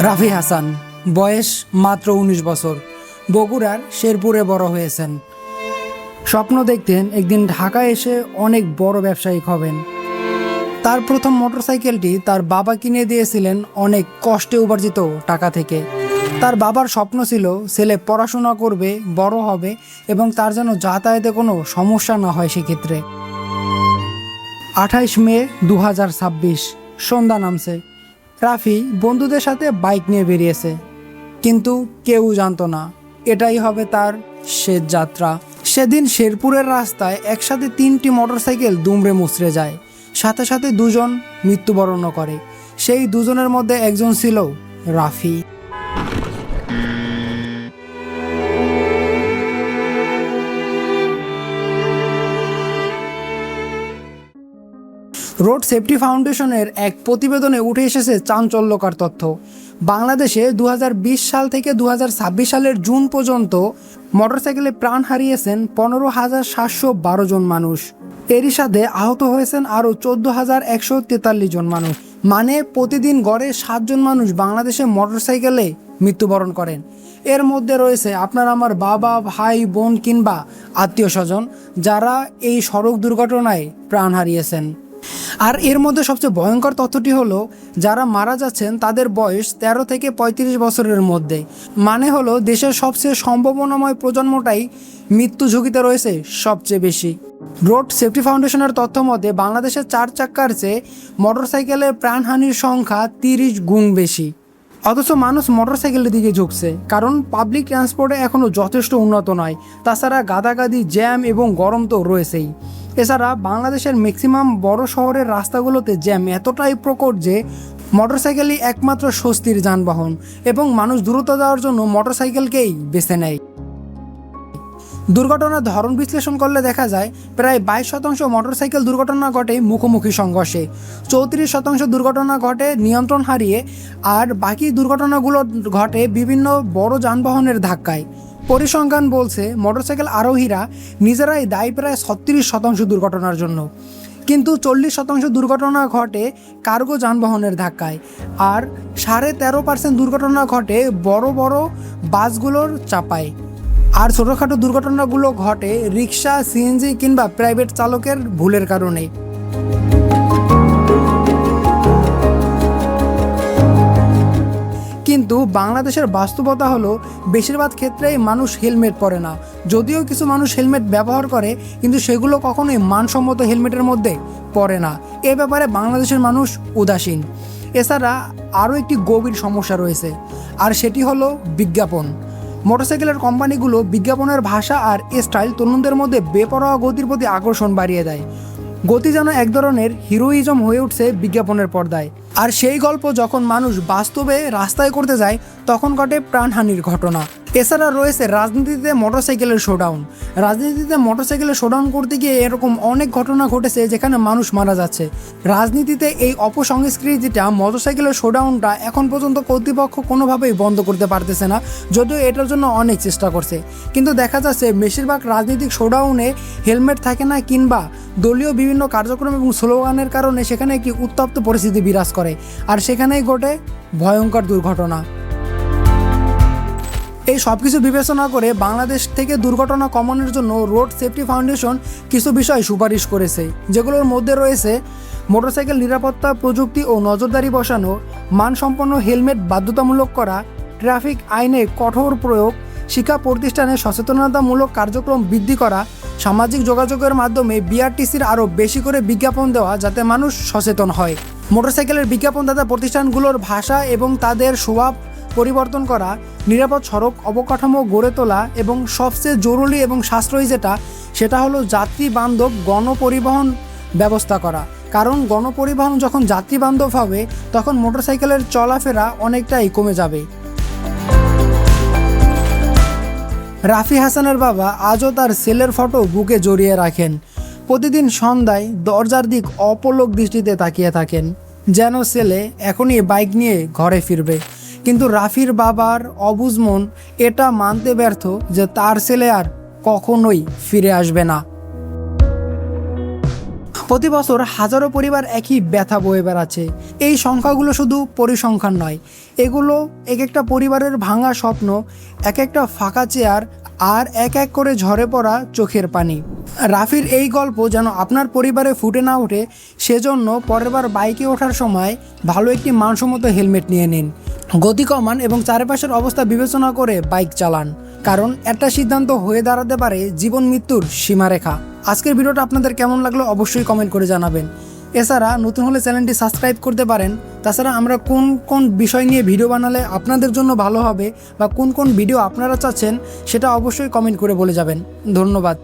রাফি হাসান, বয়স মাত্র 19 বছর, বগুড়ার শেরপুরে বড় হয়েছেন। স্বপ্ন দেখতেন একদিন ঢাকায় এসে অনেক বড় ব্যবসায়িক হবেন। তার প্রথম মোটরসাইকেলটি তার বাবা কিনে দিয়েছিলেন অনেক কষ্টে উপার্জিত টাকা থেকে। তার বাবার স্বপ্ন ছিল ছেলে পড়াশোনা করবে, বড় হবে এবং তার যেন যাতায়াতে কোনো সমস্যা না হয়। সেক্ষেত্রে 28 মে 2026 সন্ধ্যা নামছে। রাফি বন্ধুদের সাথে বাইক নিয়ে বেরিয়েছে, কিন্তু কেউ জানতো না এটাই হবে তার শেষ যাত্রা। সেদিন শেরপুরের রাস্তায় একসাথে 3টি মোটরসাইকেল দুমড়ে মুচড়ে যায়, সাথে সাথে 2 জন মৃত্যুবরণ করে। সেই 2 জনের মধ্যে একজন ছিল রাফি। রোড সেফটি ফাউন্ডেশনের এক প্রতিবেদনে উঠে এসেছে চাঞ্চল্যকর তথ্য। বাংলাদেশে 2020 সাল থেকে 2026 সালের জুন পর্যন্ত মোটরসাইকেলে প্রাণ হারিয়েছেন 15,712 জন মানুষ। এরই সাথে আহত হয়েছেন আরও 14,143 জন মানুষ। মানে প্রতিদিন গড়ে 7 জন মানুষ বাংলাদেশে মোটরসাইকেলে মৃত্যুবরণ করেন। এর মধ্যে রয়েছে আপনার আমার বাবা, ভাই, বোন কিংবা আত্মীয় স্বজন, যারা এই সড়ক দুর্ঘটনায় প্রাণ হারিয়েছেন। আর এর মধ্যে সবচেয়ে ভয়ঙ্কর তথ্যটি হলো, যারা মারা যাচ্ছেন তাদের বয়স 13 থেকে 35 বছরের মধ্যে। মানে হলো দেশের সবচেয়ে সম্ভাবনাময় প্রজন্মটাই মৃত্যু ঝুঁকিতে রয়েছে সবচেয়ে বেশি। রোড সেফটি ফাউন্ডেশনের তথ্য মতে বাংলাদেশের 4 চাক্কার চেয়ে মোটরসাইকেলের প্রাণহানির সংখ্যা 30 গুণ বেশি। অথচ মানুষ মোটরসাইকেলের দিকে ঝুঁকছে, কারণ পাবলিক ট্রান্সপোর্টে এখনও যথেষ্ট উন্নত নয়। তাছাড়া গাদাগাদি, জ্যাম এবং গরম তো রয়েছেই। এছাড়া বাংলাদেশের ম্যাক্সিমাম বড় শহরের রাস্তাগুলোতে জ্যাম এতটাই প্রকট যে মোটরসাইকেলই একমাত্র স্বস্তির যানবাহন এবং মানুষ দ্রুত যাওয়ার জন্য মোটরসাইকেলকেই বেছে নেয়। দুর্ঘটনার ধরন বিশ্লেষণ করলে দেখা যায় প্রায় 22% মোটরসাইকেল দুর্ঘটনা ঘটে মুখোমুখি সংঘর্ষে, 34% দুর্ঘটনা ঘটে নিয়ন্ত্রণ হারিয়ে, আর বাকি দুর্ঘটনাগুলো ঘটে বিভিন্ন বড় যানবাহনের ধাক্কায়। পরিসংখ্যান বলছে মোটরসাইকেল আরোহীরা নিজেরাই দায়ী প্রায় 36% দুর্ঘটনার জন্য, কিন্তু 40% দুর্ঘটনা ঘটে কার্গো যানবাহনের ধাক্কায়, আর 13.5% দুর্ঘটনা ঘটে বড় বড় বাসগুলোর চাপায়, আর ছোটোখাটো দুর্ঘটনাগুলো ঘটে রিক্সা, সিএনজি কিংবা প্রাইভেট চালকের ভুলের কারণে। কিন্তু বাংলাদেশের বাস্তবতা হলো বেশিরভাগ ক্ষেত্রেই মানুষ হেলমেট পরে না। যদিও কিছু মানুষ হেলমেট ব্যবহার করে, কিন্তু সেগুলো কখনোই মানসম্মত হেলমেটের মধ্যে পড়ে না। এ ব্যাপারে বাংলাদেশের মানুষ উদাসীন। এছাড়া আরও একটি গভীর সমস্যা রয়েছে, আর সেটি হলো বিজ্ঞাপন। মোটরসাইকেলের কোম্পানিগুলো বিজ্ঞাপনের ভাষা আর স্টাইল তরুণদের মধ্যে বেপরোয়া গতির প্রতি আকর্ষণ বাড়িয়ে দেয়। গতি যেন এক ধরনের হিরোইজম হয়ে উঠছে বিজ্ঞাপনের পর্দায়। আর সেই গল্প যখন মানুষ বাস্তবে রাস্তায় করতে যায় তখন ঘটে প্রাণহানির ঘটনা। এছাড়া রয়েছে রাজনীতিতে মোটরসাইকেলের শোডাউন। রাজনীতিতে মোটরসাইকেলের শোডাউন করতে গিয়ে এরকম অনেক ঘটনা ঘটেছে যেখানে মানুষ মারা যাচ্ছে। রাজনীতিতে এই অপসংস্কৃতিটা, মোটরসাইকেলের শোডাউনটা এখন পর্যন্ত কর্তৃপক্ষ কোনোভাবেই বন্ধ করতে পারতেছে না, যদিও এটার জন্য অনেক চেষ্টা করছে। কিন্তু দেখা যাচ্ছে বেশিরভাগ রাজনৈতিক শোডাউনে হেলমেট থাকে না, কিংবা দলীয় বিভিন্ন কার্যক্রম এবং স্লোগানের কারণে সেখানে একটি উত্তপ্ত পরিস্থিতি বিরাজ করে, আর সেখানেই ঘটে ভয়ঙ্কর দুর্ঘটনা। এই সব কিছু বিবেচনা করে বাংলাদেশ থেকে দুর্ঘটনা কমানোর জন্য রোড সেফটি ফাউন্ডেশন কিছু বিষয় সুপারিশ করেছে, যেগুলোর মধ্যে রয়েছে মোটরসাইকেল নিরাপত্তা প্রযুক্তি ও নজরদারি বসানো, মানসম্পন্ন হেলমেট বাধ্যতামূলক করা, ট্রাফিক আইনে কঠোর প্রয়োগ, শিক্ষা প্রতিষ্ঠানে সচেতনতামূলক কার্যক্রম বৃদ্ধি করা, সামাজিক যোগাযোগের মাধ্যমে বিআরটিসির আরও বেশি করে বিজ্ঞাপন দেওয়া যাতে মানুষ সচেতন হয়, মোটরসাইকেলের বিজ্ঞাপনদাতা প্রতিষ্ঠানগুলোর ভাষা এবং তাদের স্বভাব পরিবর্তন করা, নিরাপদ সড়ক অবকাঠামো গড়ে তোলা, এবং সবচেয়ে জরুরি এবং সাশ্রয়ী সেটা হলো যাত্রী বান্ধব গণপরিবহন ব্যবস্থা করা। কারণ গণপরিবহন যখন যাত্রী বান্ধব হবে তখন মোটরসাইকেলের চলাফেরা অনেকটাই কমে যাবে। রাফি হাসানের বাবা আজও তার ছেলের ফটো বুকে জড়িয়ে রাখেন। প্রতিদিন সন্ধ্যায় দরজার দিক অপলক দৃষ্টিতে তাকিয়ে থাকেন, যেন ছেলে এখনই বাইক নিয়ে ঘরে ফিরবে। কিন্তু রাফির বাবার অবুঝ মন এটা মানতে ব্যর্থ যে তার ছেলে আর কখনোই ফিরে আসবে না। প্রতি বছর হাজারো পরিবার একই ব্যথা বয়ে বেড়াচ্ছে। এই সংখ্যাগুলো শুধু পরিসংখ্যান নয়, এগুলো এক একটা পরিবারের ভাঙা স্বপ্ন, এক একটা ফাঁকা চেয়ার, আর এক এক করে ঝরে পড়া চোখের পানি। রাফির এই গল্প যেন আপনার পরিবারে ফুটে না ওঠে, সেজন্য পরের বার বাইকে ওঠার সময় ভালো একটি মানসম্মত হেলমেট নিয়ে নিন, গতি কমান এবং চারপাশের অবস্থা বিবেচনা করে বাইক চালান, কারণ একটা সিদ্ধান্ত হয়ে দাঁড়াতে পারে জীবন মৃত্যুর সীমারেখা। আজকের ভিডিওটা আপনাদের কেমন লাগলো অবশ্যই কমেন্ট করে জানাবেন। এছাড়া নতুন হলে চ্যানেলটি সাবস্ক্রাইব করতে পারেন। তাছাড়া আমরা কোন কোন বিষয় নিয়ে ভিডিও বানালে আপনাদের জন্য ভালো হবে বা কোন কোন ভিডিও আপনারা চাচ্ছেন সেটা অবশ্যই কমেন্ট করে বলে যাবেন। ধন্যবাদ।